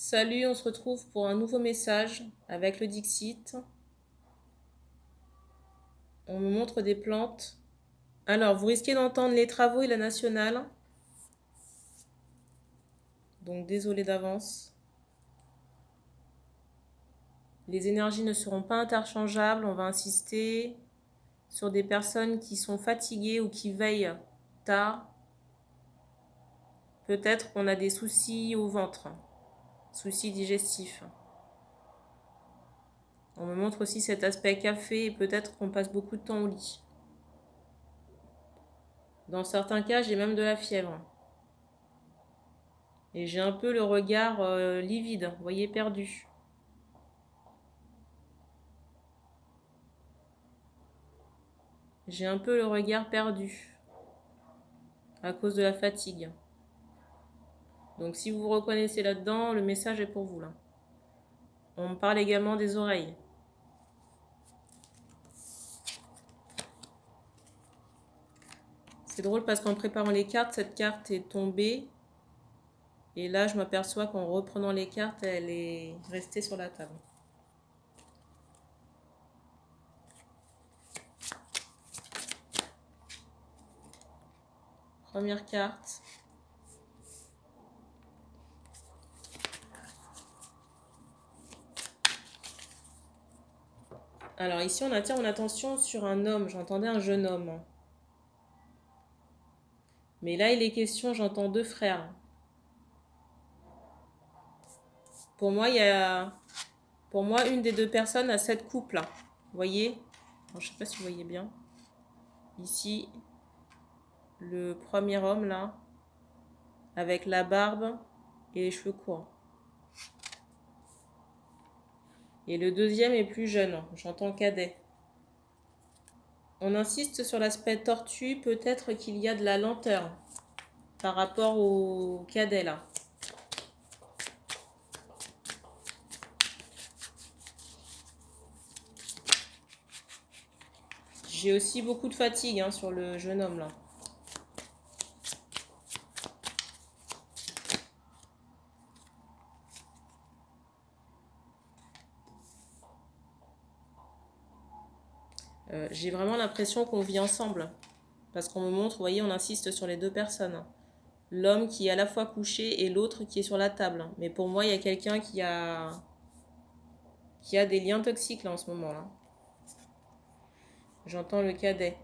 Salut, on se retrouve pour un nouveau message avec le Dixit. On me montre des plantes. Alors, vous risquez d'entendre les travaux et la nationale. Donc, désolé d'avance. Les énergies ne seront pas interchangeables. On va insister sur des personnes qui sont fatiguées ou qui veillent tard. Peut-être qu'on a des soucis au ventre, soucis digestifs. On me montre aussi cet aspect café et peut-être qu'on passe beaucoup de temps au lit. Dans certains cas, j'ai même de la fièvre. Et j'ai un peu le regard livide, vous voyez, perdu. J'ai un peu le regard perdu à cause de la fatigue. Donc si vous vous reconnaissez là-dedans, le message est pour vous là. On me parle également des oreilles. C'est drôle parce qu'en préparant les cartes, cette carte est tombée. Et là, je m'aperçois qu'en reprenant les cartes, elle est restée sur la table. Première carte. Alors ici, on attire mon attention sur un homme. J'entendais un jeune homme. Mais là, il est question, j'entends deux frères. Pour moi, une des deux personnes a cette coupe là. Vous voyez? Alors, je ne sais pas si vous voyez bien. Ici, le premier homme là, avec la barbe et les cheveux courts. Et le deuxième est plus jeune, j'entends cadet. On insiste sur l'aspect tortue, peut-être qu'il y a de la lenteur par rapport au cadet là. J'ai aussi beaucoup de fatigue sur le jeune homme là. J'ai vraiment l'impression qu'on vit ensemble. Parce qu'on me montre, vous voyez, on insiste sur les deux personnes. L'homme qui est à la fois couché et l'autre qui est sur la table. Mais pour moi, il y a quelqu'un qui a des liens toxiques là en ce moment là. J'entends le cadet.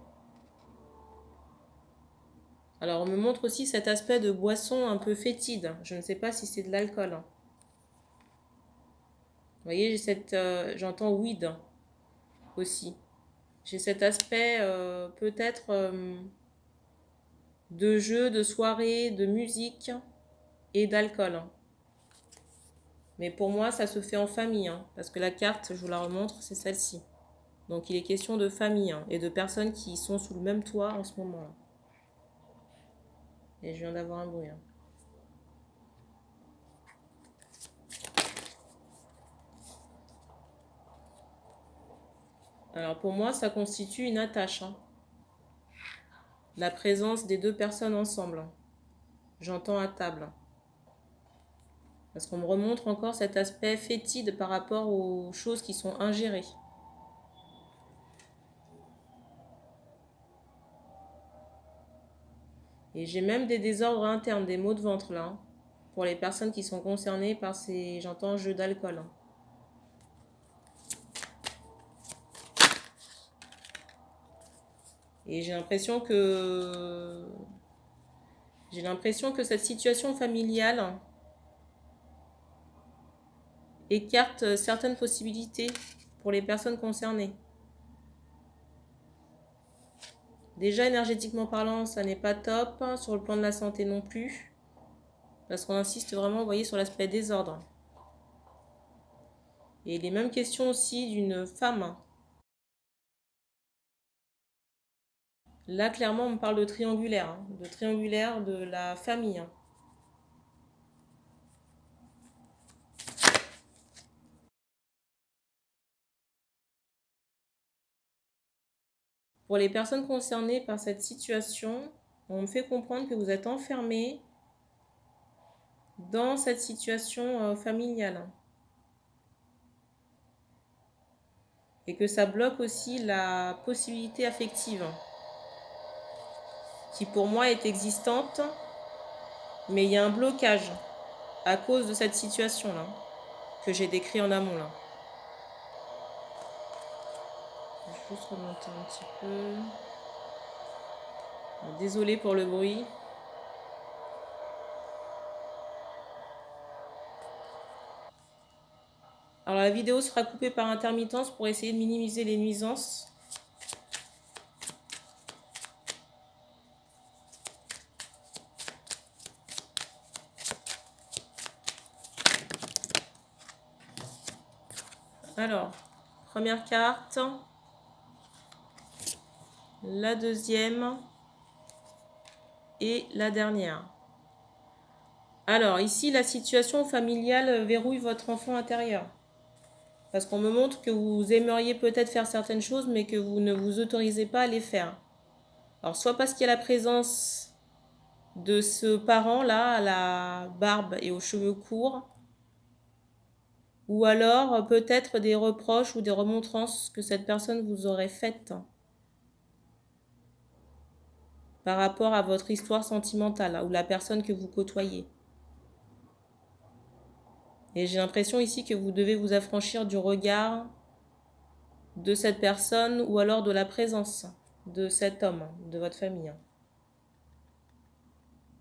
Alors, on me montre aussi cet aspect de boisson un peu fétide. Je ne sais pas si c'est de l'alcool. Vous voyez, j'entends weed aussi. J'ai cet aspect peut-être de jeu, de soirée, de musique et d'alcool. Mais pour moi, ça se fait en famille, parce que la carte, je vous la remontre, c'est celle-ci. Donc, il est question de famille et de personnes qui sont sous le même toit en ce moment-là. Et je viens d'avoir un bruit. Alors, pour moi, ça constitue une attache. La présence des deux personnes ensemble. J'entends à table. Parce qu'on me remontre encore cet aspect fétide par rapport aux choses qui sont ingérées. Et j'ai même des désordres internes, des maux de ventre là, pour les personnes qui sont concernées par ces, j'entends, jeux d'alcool. Et j'ai l'impression que cette situation familiale écarte certaines possibilités pour les personnes concernées. Déjà, énergétiquement parlant, ça n'est pas top. Sur le plan de la santé non plus. Parce qu'on insiste vraiment, vous voyez, sur l'aspect désordre. Et les mêmes questions aussi d'une femme. Là, clairement, on me parle de triangulaire. De la famille. Pour les personnes concernées par cette situation, on me fait comprendre que vous êtes enfermés dans cette situation familiale. Et que ça bloque aussi la possibilité affective, qui pour moi est existante, mais il y a un blocage à cause de cette situation-là, que j'ai décrit en amont là. Je vais juste remonter un petit peu. Désolée pour le bruit. Alors la vidéo sera coupée par intermittence pour essayer de minimiser les nuisances. Alors, première carte, la deuxième et la dernière. Alors ici, la situation familiale verrouille votre enfant intérieur. Parce qu'on me montre que vous aimeriez peut-être faire certaines choses, mais que vous ne vous autorisez pas à les faire. Alors soit parce qu'il y a la présence de ce parent-là, à la barbe et aux cheveux courts, ou alors peut-être des reproches ou des remontrances que cette personne vous aurait faites par rapport à votre histoire sentimentale ou la personne que vous côtoyez. Et j'ai l'impression ici que vous devez vous affranchir du regard de cette personne ou alors de la présence de cet homme, de votre famille.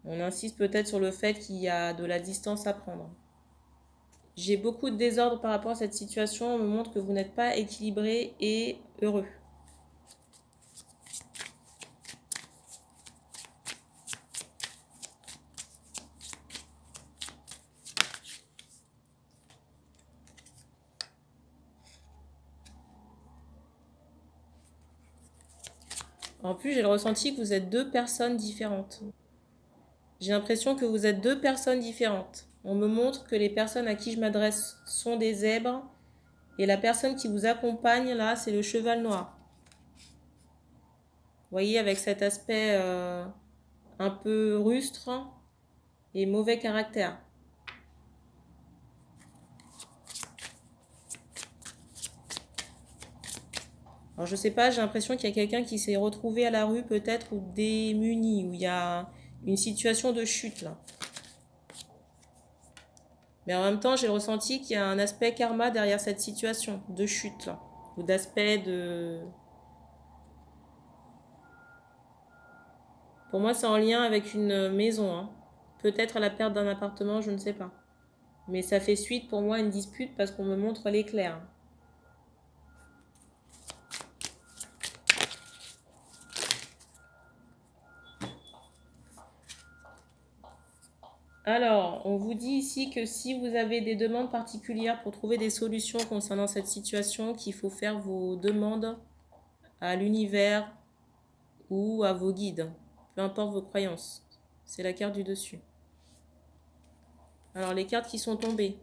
On insiste peut-être sur le fait qu'il y a de la distance à prendre. J'ai beaucoup de désordre par rapport à cette situation. On me montre que vous n'êtes pas équilibré et heureux. En plus, j'ai le ressenti que vous êtes deux personnes différentes. J'ai l'impression que vous êtes deux personnes différentes. On me montre que les personnes à qui je m'adresse sont des zèbres et la personne qui vous accompagne là, c'est le cheval noir. Vous voyez, avec cet aspect un peu rustre et mauvais caractère. Alors je sais pas, j'ai l'impression qu'il y a quelqu'un qui s'est retrouvé à la rue peut-être ou démuni, où il y a une situation de chute là. Mais en même temps, j'ai ressenti qu'il y a un aspect karma derrière cette situation de chute là, ou d'aspect de... Pour moi, c'est en lien avec une maison, hein. Peut-être à la perte d'un appartement, je ne sais pas. Mais ça fait suite pour moi à une dispute parce qu'on me montre l'éclair. Alors, on vous dit ici que si vous avez des demandes particulières pour trouver des solutions concernant cette situation, qu'il faut faire vos demandes à l'univers ou à vos guides, peu importe vos croyances. C'est la carte du dessus. Alors, les cartes qui sont tombées.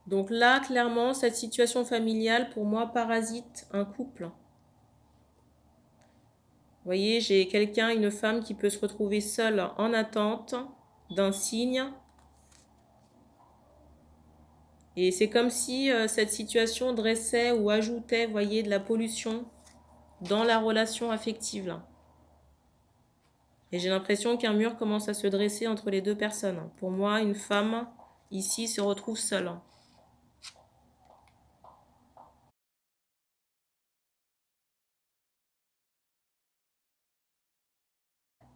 Donc là, clairement, cette situation familiale, pour moi, parasite un couple. Vous voyez, j'ai quelqu'un, une femme qui peut se retrouver seule en attente d'un signe. Et c'est comme si cette situation dressait ou ajoutait, vous voyez, de la pollution dans la relation affective. Là. Et j'ai l'impression qu'un mur commence à se dresser entre les deux personnes. Pour moi, une femme, ici, se retrouve seule.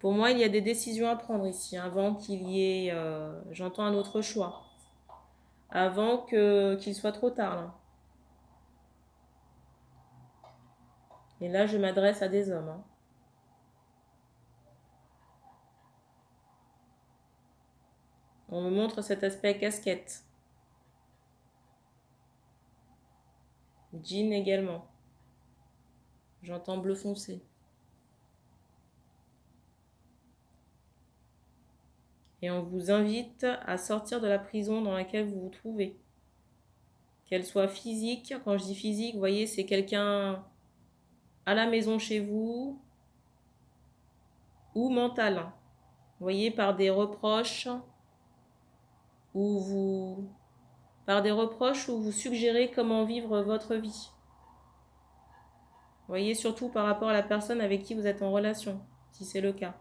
Pour moi, il y a des décisions à prendre ici, avant qu'il y ait, j'entends, un autre choix. Avant qu'il soit trop tard. Là. Et là, je m'adresse à des hommes. Hein. On me montre cet aspect casquette. Jean également. J'entends bleu foncé. Et on vous invite à sortir de la prison dans laquelle vous vous trouvez. Qu'elle soit physique, quand je dis physique, vous voyez, c'est quelqu'un à la maison chez vous, ou mentale. Vous voyez, par des reproches ou vous suggérez comment vivre votre vie. Vous voyez, surtout par rapport à la personne avec qui vous êtes en relation, si c'est le cas.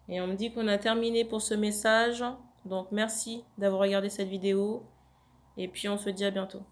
Et on me dit qu'on a terminé pour ce message. Donc merci d'avoir regardé cette vidéo. Et puis on se dit à bientôt.